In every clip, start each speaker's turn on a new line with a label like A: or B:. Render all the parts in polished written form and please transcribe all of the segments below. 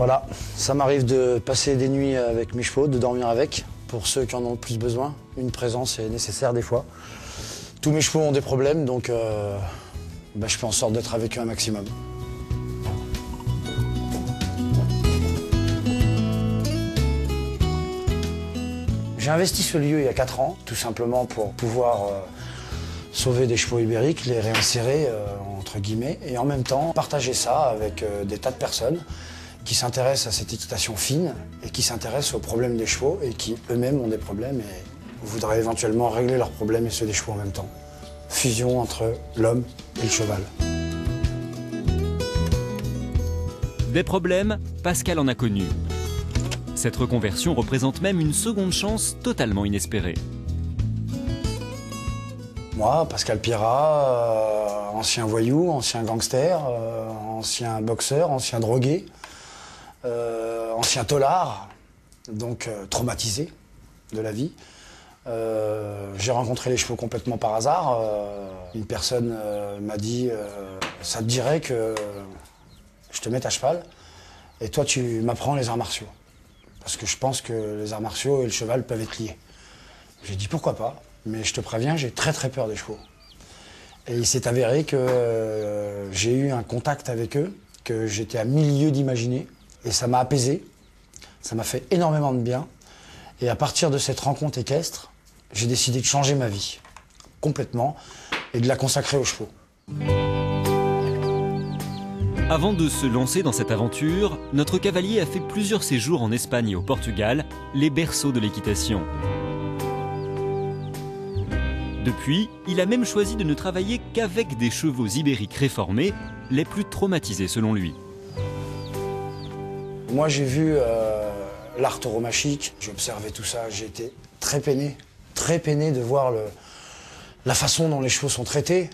A: Voilà, ça m'arrive de passer des nuits avec mes chevaux, de dormir avec. Pour ceux qui en ont le plus besoin, une présence est nécessaire des fois. Tous mes chevaux ont des problèmes, donc je fais en sorte d'être avec eux un maximum. J'ai investi ce lieu il y a 4 ans, tout simplement pour pouvoir sauver des chevaux ibériques, les réinsérer, entre guillemets, et en même temps partager ça avec des tas de personnes qui s'intéressent à cette équitation fine et qui s'intéressent aux problèmes des chevaux et qui eux-mêmes ont des problèmes et voudraient éventuellement régler leurs problèmes et ceux des chevaux en même temps. Fusion entre l'homme et le cheval.
B: Des problèmes, Pascal en a connu. Cette reconversion représente même une seconde chance totalement inespérée.
A: Moi, Pascal Pierrat, ancien voyou, ancien gangster, ancien boxeur, ancien drogué, ancien tôlard, donc traumatisé de la vie. J'ai rencontré les chevaux complètement par hasard. Une personne m'a dit ça te dirait que je te mette à cheval et toi tu m'apprends les arts martiaux. Parce que je pense que les arts martiaux et le cheval peuvent être liés. J'ai dit pourquoi pas, mais je te préviens, j'ai très peur des chevaux. Et il s'est avéré que j'ai eu un contact avec eux, que j'étais à 1000 lieues d'imaginer, et ça m'a apaisé, ça m'a fait énormément de bien. Et à partir de cette rencontre équestre, j'ai décidé de changer ma vie, complètement, et de la consacrer aux chevaux.
B: Avant de se lancer dans cette aventure, notre cavalier a fait plusieurs séjours en Espagne et au Portugal, les berceaux de l'équitation. Depuis, il a même choisi de ne travailler qu'avec des chevaux ibériques réformés, les plus traumatisés selon lui.
A: Moi j'ai vu l'art tauromachique, j'ai observé tout ça, j'ai été très peiné de voir la façon dont les chevaux sont traités,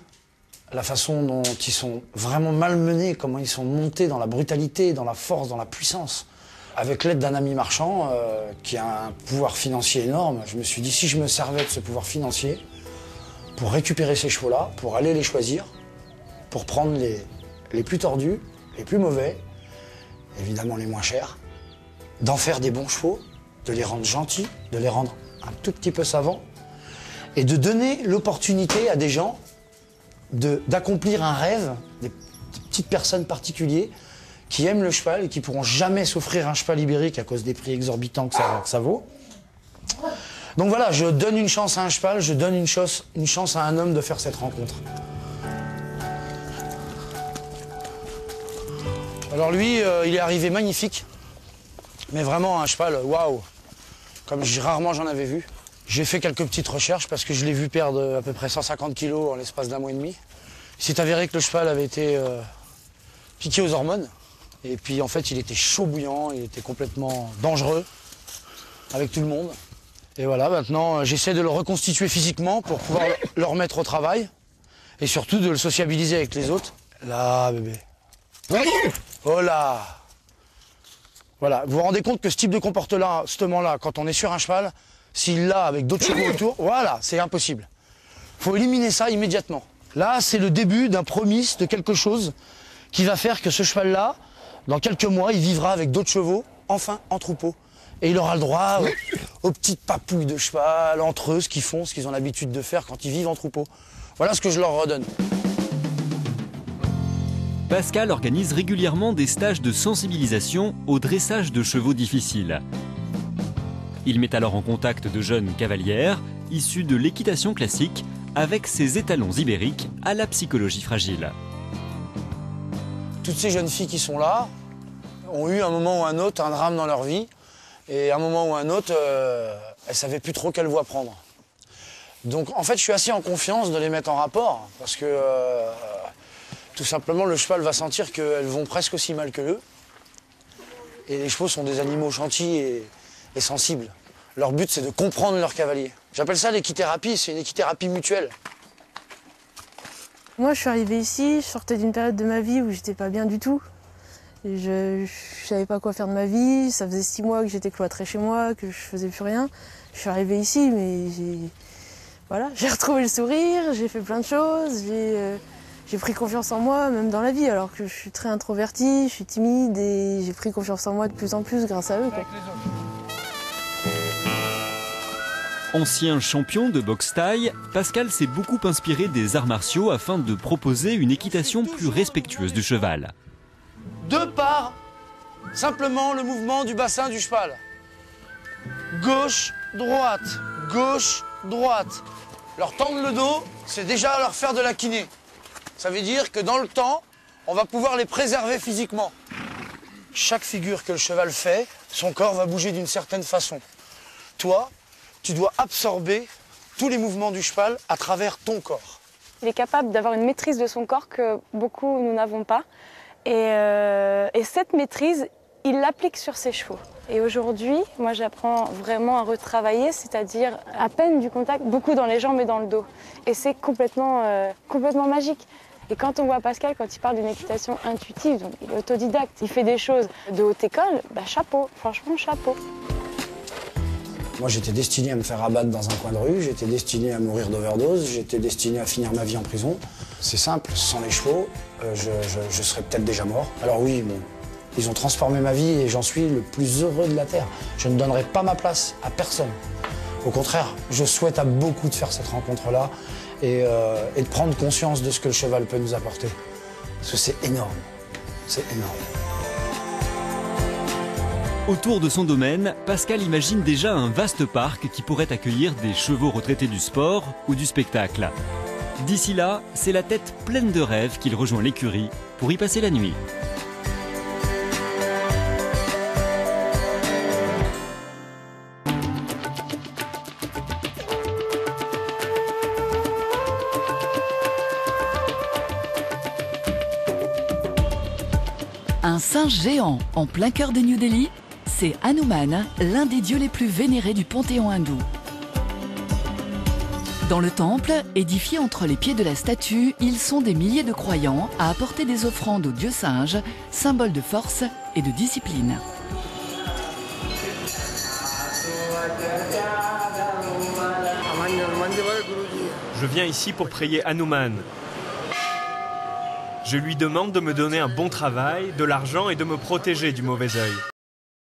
A: la façon dont ils sont vraiment malmenés, comment ils sont montés dans la brutalité, dans la force, dans la puissance. Avec l'aide d'un ami marchand qui a un pouvoir financier énorme, je me suis dit si je me servais de ce pouvoir financier pour récupérer ces chevaux-là, pour aller les choisir, pour prendre les plus tordus, les plus mauvais, évidemment les moins chers, d'en faire des bons chevaux, de les rendre gentils, de les rendre un tout petit peu savants, et de donner l'opportunité à des gens d'accomplir un rêve, des petites personnes particulières qui aiment le cheval et qui pourront jamais s'offrir un cheval ibérique à cause des prix exorbitants que ça vaut. Donc voilà, je donne une chance à un cheval, je donne une chance à un homme de faire cette rencontre. Alors lui, il est arrivé magnifique, mais vraiment un cheval, waouh, comme rarement j'en avais vu. J'ai fait quelques petites recherches parce que je l'ai vu perdre à peu près 150 kilos en l'espace d'1 mois et demi. Il s'est avéré que le cheval avait été piqué aux hormones. Et puis en fait, il était chaud bouillant, il était complètement dangereux avec tout le monde. Et voilà, maintenant, j'essaie de le reconstituer physiquement pour pouvoir le remettre au travail. Et surtout de le sociabiliser avec les autres. Là, bébé. Oh là! Voilà, vous vous rendez compte que ce type de comportement-là, quand on est sur un cheval, s'il l'a avec d'autres chevaux autour, voilà, c'est impossible. Il faut éliminer ça immédiatement. Là, c'est le début d'un promise de quelque chose qui va faire que ce cheval-là, dans quelques mois, il vivra avec d'autres chevaux, enfin en troupeau. Et il aura le droit aux petites papouilles de cheval, entre eux, ce qu'ils ont l'habitude de faire quand ils vivent en troupeau. Voilà ce que je leur redonne.
B: Pascal organise régulièrement des stages de sensibilisation au dressage de chevaux difficiles. Il met alors en contact de jeunes cavalières issues de l'équitation classique avec ses étalons ibériques à la psychologie fragile.
A: Toutes ces jeunes filles qui sont là ont eu un moment ou un autre un drame dans leur vie et à un moment ou un autre, elles ne savaient plus trop quelle voie prendre. Donc en fait, je suis assez en confiance de les mettre en rapport parce que tout simplement, le cheval va sentir qu'elles vont presque aussi mal que eux. Et les chevaux sont des animaux gentils et sensibles. Leur but, c'est de comprendre leur cavalier. J'appelle ça l'équithérapie, c'est une équithérapie mutuelle.
C: Moi, je suis arrivée ici, je sortais d'une période de ma vie où j'étais pas bien du tout. Et je savais pas quoi faire de ma vie, ça faisait 6 mois que j'étais cloîtrée chez moi, que je faisais plus rien. Je suis arrivée ici, mais j'ai retrouvé le sourire, j'ai fait plein de choses, J'ai pris confiance en moi, même dans la vie, alors que je suis très introvertie, je suis timide et j'ai pris confiance en moi de plus en plus grâce à eux, quoi.
B: Ancien champion de boxe thaï, Pascal s'est beaucoup inspiré des arts martiaux afin de proposer une équitation plus respectueuse du cheval.
A: De par simplement le mouvement du bassin du cheval. Gauche, droite, gauche, droite. Leur tendre le dos, c'est déjà leur faire de la kiné. Ça veut dire que dans le temps, on va pouvoir les préserver physiquement. Chaque figure que le cheval fait, son corps va bouger d'une certaine façon. Toi, tu dois absorber tous les mouvements du cheval à travers ton corps.
D: Il est capable d'avoir une maîtrise de son corps que beaucoup nous n'avons pas. Et cette maîtrise, il l'applique sur ses chevaux. Et aujourd'hui, moi j'apprends vraiment à retravailler, c'est-à-dire à peine du contact, beaucoup dans les jambes et dans le dos. Et c'est complètement magique. Et quand on voit Pascal, quand il parle d'une équitation intuitive, donc il est autodidacte, il fait des choses de haute école, bah chapeau, franchement chapeau.
A: Moi, j'étais destiné à me faire abattre dans un coin de rue, j'étais destiné à mourir d'overdose, j'étais destiné à finir ma vie en prison. C'est simple, sans les chevaux, je serais peut-être déjà mort. Alors oui, bon, ils ont transformé ma vie et j'en suis le plus heureux de la Terre. Je ne donnerai pas ma place à personne. Au contraire, je souhaite à beaucoup de faire cette rencontre-là et de prendre conscience de ce que le cheval peut nous apporter. Parce que c'est énorme, c'est énorme.
B: Autour de son domaine, Pascal imagine déjà un vaste parc qui pourrait accueillir des chevaux retraités du sport ou du spectacle. D'ici là, c'est la tête pleine de rêves qu'il rejoint l'écurie pour y passer la nuit.
E: Un singe géant en plein cœur de New Delhi, c'est Hanuman, l'un des dieux les plus vénérés du panthéon hindou. Dans le temple, édifié entre les pieds de la statue, ils sont des milliers de croyants à apporter des offrandes au dieu singe, symbole de force et de discipline.
F: Je viens ici pour prier Hanuman. Je lui demande de me donner un bon travail, de l'argent et de me protéger du mauvais œil.